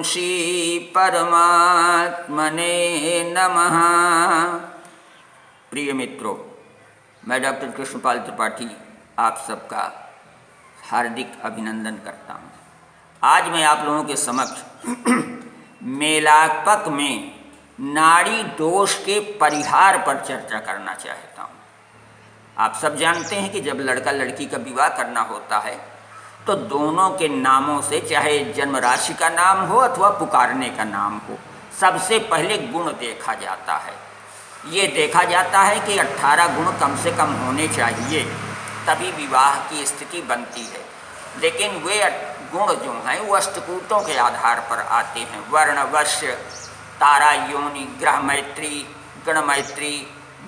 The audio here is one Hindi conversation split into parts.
श्री परमात्मने नमः। प्रिय मित्रों, मैं डॉक्टर कृष्णपाल त्रिपाठी आप सबका हार्दिक अभिनंदन करता हूँ। आज मैं आप लोगों के समक्ष मेलात्मक में नाड़ी दोष के परिहार पर चर्चा करना चाहता हूँ। आप सब जानते हैं कि जब लड़का लड़की का विवाह करना होता है तो दोनों के नामों से, चाहे जन्म राशि का नाम हो अथवा पुकारने का नाम हो, सबसे पहले गुण देखा जाता है। ये देखा जाता है कि 18 गुण कम से कम होने चाहिए, तभी विवाह की स्थिति बनती है। लेकिन वे गुण जो हैं वो अष्टकूटों के आधार पर आते हैं। वर्ण, वश्य, तारा योनि, ग्रह मैत्री, गण मैत्री,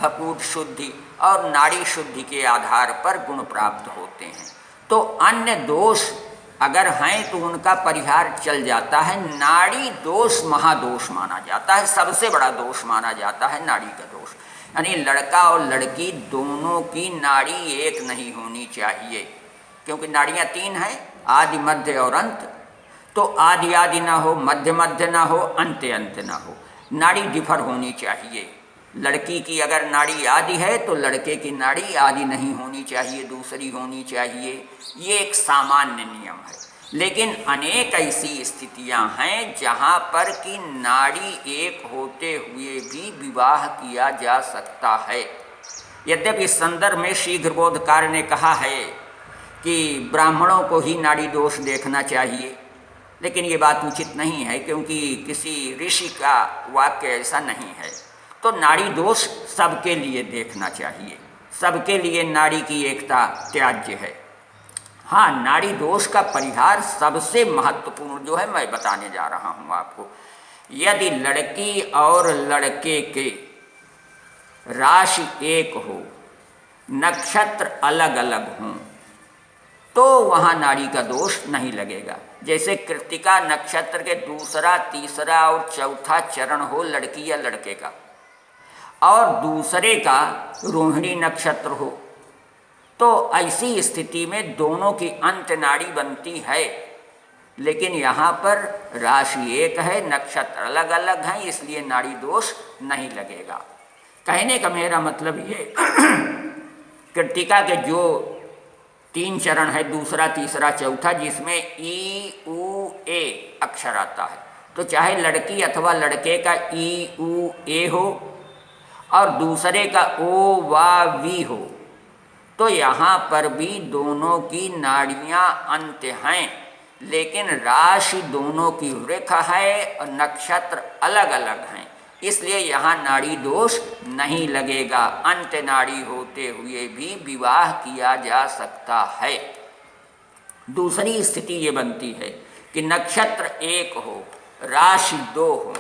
भकूट शुद्धि और नाड़ी शुद्धि के आधार पर गुण प्राप्त होते हैं। तो अन्य दोष अगर हैं तो उनका परिहार चल जाता है। नाड़ी दोष महादोष माना जाता है, सबसे बड़ा दोष माना जाता है नाड़ी का दोष। यानी लड़का और लड़की दोनों की नाड़ी एक नहीं होनी चाहिए, क्योंकि नाड़ियाँ 3 हैं, आदि मध्य और अंत। तो आदि आदि ना हो, मध्य मध्य ना हो, अंत अंत ना हो, नाड़ी डिफर होनी चाहिए। लड़की की अगर नाड़ी आदि है तो लड़के की नाड़ी आदि नहीं होनी चाहिए, दूसरी होनी चाहिए। ये एक सामान्य नियम है। लेकिन अनेक ऐसी स्थितियां हैं जहां पर कि नाड़ी एक होते हुए भी विवाह किया जा सकता है। यद्यपि इस संदर्भ में शीघ्रबोधकार ने कहा है कि ब्राह्मणों को ही नाड़ी दोष देखना चाहिए, लेकिन ये बात उचित नहीं है, क्योंकि किसी ऋषि का वाक्य ऐसा नहीं है। तो नाड़ी दोष सबके लिए देखना चाहिए, सबके लिए नाड़ी की एकता त्याज्य है। हाँ, नाड़ी दोष का परिहार सबसे महत्वपूर्ण जो है मैं बताने जा रहा हूँ आपको। यदि लड़की और लड़के के राशि एक हो, नक्षत्र अलग अलग हों, तो वहाँ नाड़ी का दोष नहीं लगेगा। जैसे कृत्तिका नक्षत्र के दूसरा, तीसरा और चौथा चरण हो लड़की या लड़के का, और दूसरे का रोहिणी नक्षत्र हो, तो ऐसी स्थिति में दोनों की अंत नाड़ी बनती है। लेकिन यहाँ पर राशि एक है, नक्षत्र अलग अलग हैं, इसलिए नाड़ी दोष नहीं लगेगा। कहने का मेरा मतलब ये कृत्तिका के जो 3 चरण है, दूसरा, तीसरा, चौथा, जिसमें ई उ ए अक्षर आता है, तो चाहे लड़की अथवा लड़के का ई उ ए हो और दूसरे का ओ वा वी हो, तो यहाँ पर भी दोनों की नाड़ियाँ अंत हैं, लेकिन राशि दोनों की वृक्ष है और नक्षत्र अलग अलग हैं, इसलिए यहाँ नाड़ी दोष नहीं लगेगा। अंत नाड़ी होते हुए भी विवाह किया जा सकता है। दूसरी स्थिति ये बनती है कि नक्षत्र 1 हो, राशि 2 हो,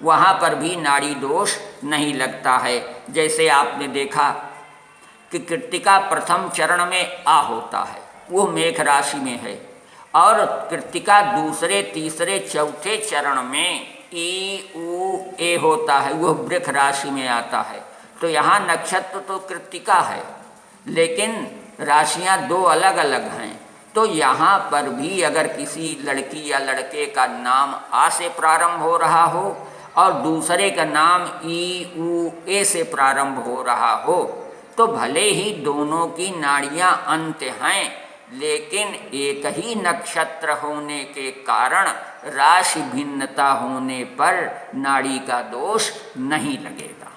वहाँ पर भी नाड़ी दोष नहीं लगता है। जैसे आपने देखा कि कृत्तिका प्रथम चरण में आ होता है, वो मेष राशि में है, और कृत्तिका दूसरे, तीसरे, चौथे चरण में ई उ ए होता है, वो वृष राशि में आता है। तो यहाँ नक्षत्र तो कृत्तिका है, लेकिन राशियाँ 2 अलग अलग हैं। तो यहाँ पर भी अगर किसी लड़की या लड़के का नाम आ से प्रारंभ हो रहा हो और दूसरे का नाम ई उ ए से प्रारंभ हो रहा हो, तो भले ही दोनों की नाड़ियाँ अंत हैं, लेकिन एक ही नक्षत्र होने के कारण राशि भिन्नता होने पर नाड़ी का दोष नहीं लगेगा।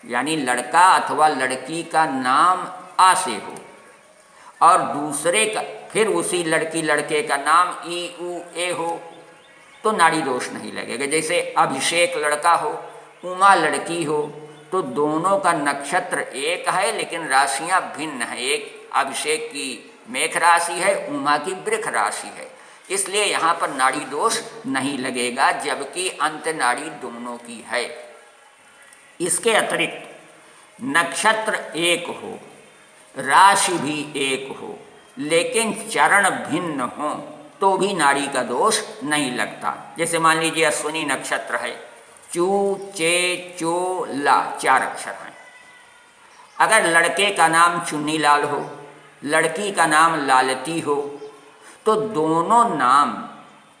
यानी लड़का अथवा लड़की का नाम आ से हो और दूसरे का फिर उसी लड़की लड़के का नाम ई उ ए हो, तो नाड़ी दोष नहीं लगेगा। जैसे अभिषेक लड़का हो, उमा लड़की हो, तो दोनों का नक्षत्र एक है लेकिन राशियां भिन्न हैं। एक अभिषेक की मेष राशि है, उमा की वृष राशि है, इसलिए यहाँ पर नाड़ी दोष नहीं लगेगा, जबकि अंत नाड़ी दोनों की है। इसके अतिरिक्त नक्षत्र 1 हो, राशि भी 1 हो, लेकिन चरण भिन्न हो, तो भी नाड़ी का दोष नहीं लगता। जैसे मान लीजिए अश्विनी नक्षत्र है, चू चे चो ला 4 अक्षर हैं। अगर लड़के का नाम चुन्नीलाल हो, लड़की का नाम लालती हो, तो दोनों नाम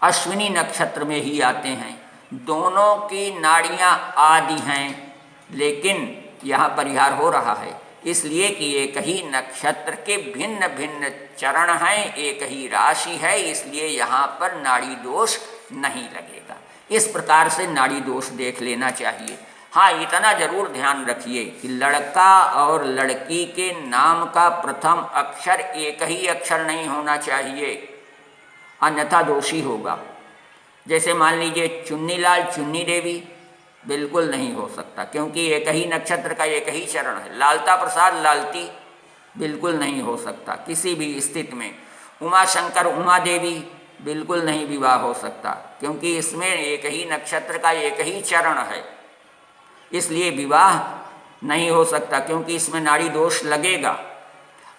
अश्विनी नक्षत्र में ही आते हैं। दोनों की नाड़ियाँ आदि हैं, लेकिन यहाँ परिहार हो रहा है इसलिए कि एक ही नक्षत्र के भिन्न भिन्न चरण हैं, एक ही राशि है, इसलिए यहाँ पर नाड़ी दोष नहीं लगेगा। इस प्रकार से नाड़ी दोष देख लेना चाहिए। हाँ, इतना जरूर ध्यान रखिए कि लड़का और लड़की के नाम का प्रथम अक्षर एक ही अक्षर नहीं होना चाहिए, अन्यथा दोषी होगा। जैसे मान लीजिए चुन्नीलाल चुन्नी देवी, बिल्कुल नहीं हो सकता, क्योंकि एक ही नक्षत्र का एक ही चरण है। लालता प्रसाद लालती, बिल्कुल नहीं हो सकता किसी भी स्थिति में। उमा शंकर उमा देवी, बिल्कुल नहीं विवाह हो सकता, क्योंकि इसमें एक ही नक्षत्र का एक ही चरण है, इसलिए विवाह नहीं हो सकता, क्योंकि इसमें नाड़ी दोष लगेगा।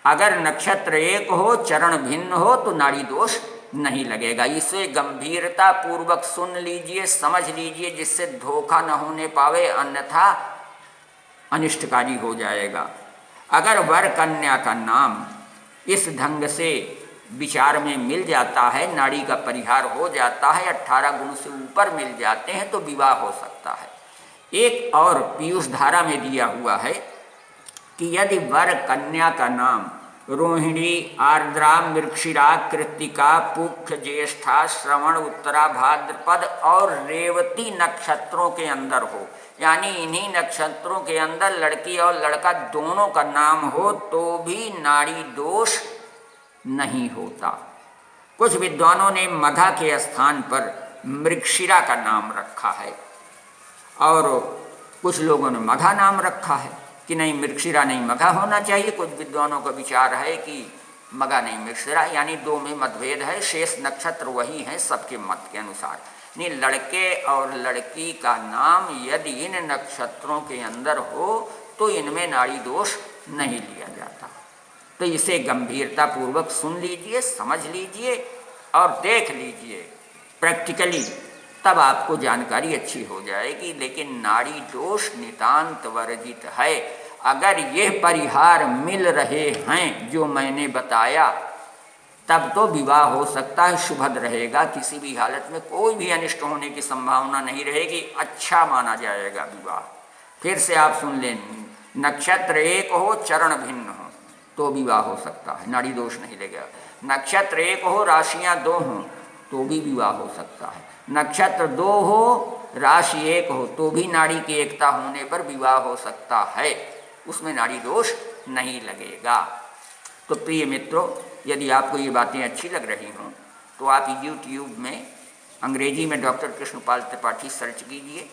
अगर नक्षत्र एक हो, चरण भिन्न हो, तो नाड़ी दोष नहीं लगेगा। इसे गंभीरता पूर्वक सुन लीजिए, समझ लीजिए, जिससे धोखा न होने पावे, अन्यथा अनिष्टकारी हो जाएगा। अगर वर कन्या का नाम इस ढंग से विचार में मिल जाता है, नाड़ी का परिहार हो जाता है, 18 गुण से ऊपर मिल जाते हैं, तो विवाह हो सकता है। एक और पीयूष धारा में दिया हुआ है कि यदि वर कन्या का नाम रोहिणी, आर्द्रा, मृगशिरा, कृत्तिका, पुष्य, ज्येष्ठा, श्रवण, उत्तरा, भाद्रपद और रेवती नक्षत्रों के अंदर हो, यानी इन्हीं नक्षत्रों के अंदर लड़की और लड़का दोनों का नाम हो, तो भी नाड़ी दोष नहीं होता। कुछ विद्वानों ने मघा के स्थान पर मृगशिरा का नाम रखा है और कुछ लोगों ने मघा नाम रखा है कि नहीं, मृगशिरा नहीं मघा होना चाहिए। कुछ विद्वानों का विचार है कि मघा नहीं मृगशिरा, यानी दो में मतभेद है, शेष नक्षत्र वही हैं सबके मत के अनुसार। नहीं, लड़के और लड़की का नाम यदि इन नक्षत्रों के अंदर हो तो इनमें नाड़ी दोष नहीं लिया जाता। तो इसे गंभीरता पूर्वक सुन लीजिए, समझ लीजिए और देख लीजिए प्रैक्टिकली, तब आपको जानकारी अच्छी हो जाएगी। लेकिन नाड़ी दोष नितांत वर्जित है। अगर यह परिहार मिल रहे हैं जो मैंने बताया, तब तो विवाह हो सकता है, शुभद रहेगा, किसी भी हालत में कोई भी अनिष्ट होने की संभावना नहीं रहेगी, अच्छा माना जाएगा विवाह। फिर से आप सुन लें, नक्षत्र एक हो, चरण भिन्न हो, तो विवाह हो सकता है, नाड़ी दोष नहीं लगेगा। नक्षत्र एक हो, राशियाँ दो हों, तो भी विवाह हो सकता है। नक्षत्र दो हो, राशि एक हो, तो भी नाड़ी की एकता होने पर विवाह हो सकता है, उसमें नाड़ी दोष नहीं लगेगा। तो प्रिय मित्रों, यदि आपको ये बातें अच्छी लग रही हों तो आप YouTube में अंग्रेजी में डॉक्टर कृष्णपाल त्रिपाठी सर्च कीजिए,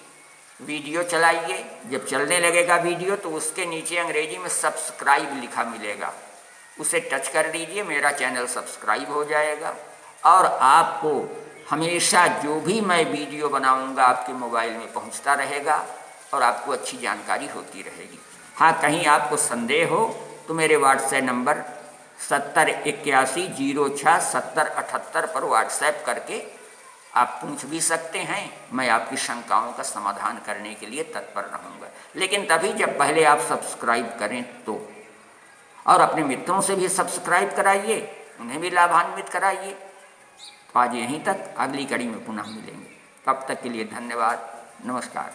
वीडियो चलाइए। जब चलने लगेगा वीडियो तो उसके नीचे अंग्रेजी में सब्सक्राइब लिखा मिलेगा, उसे टच कर दीजिए, मेरा चैनल सब्सक्राइब हो जाएगा और आपको हमेशा जो भी मैं वीडियो बनाऊंगा आपके मोबाइल में पहुंचता रहेगा और आपको अच्छी जानकारी होती रहेगी। हाँ, कहीं आपको संदेह हो तो मेरे व्हाट्सएप नंबर 7081067078 पर व्हाट्सएप करके आप पूछ भी सकते हैं। मैं आपकी शंकाओं का समाधान करने के लिए तत्पर रहूँगा, लेकिन तभी जब पहले आप सब्सक्राइब करें तो, और अपने मित्रों से भी सब्सक्राइब कराइए, उन्हें भी लाभान्वित कराइए। तो आज यहीं तक, अगली कड़ी में पुनः मिलेंगे। तब तक के लिए धन्यवाद, नमस्कार।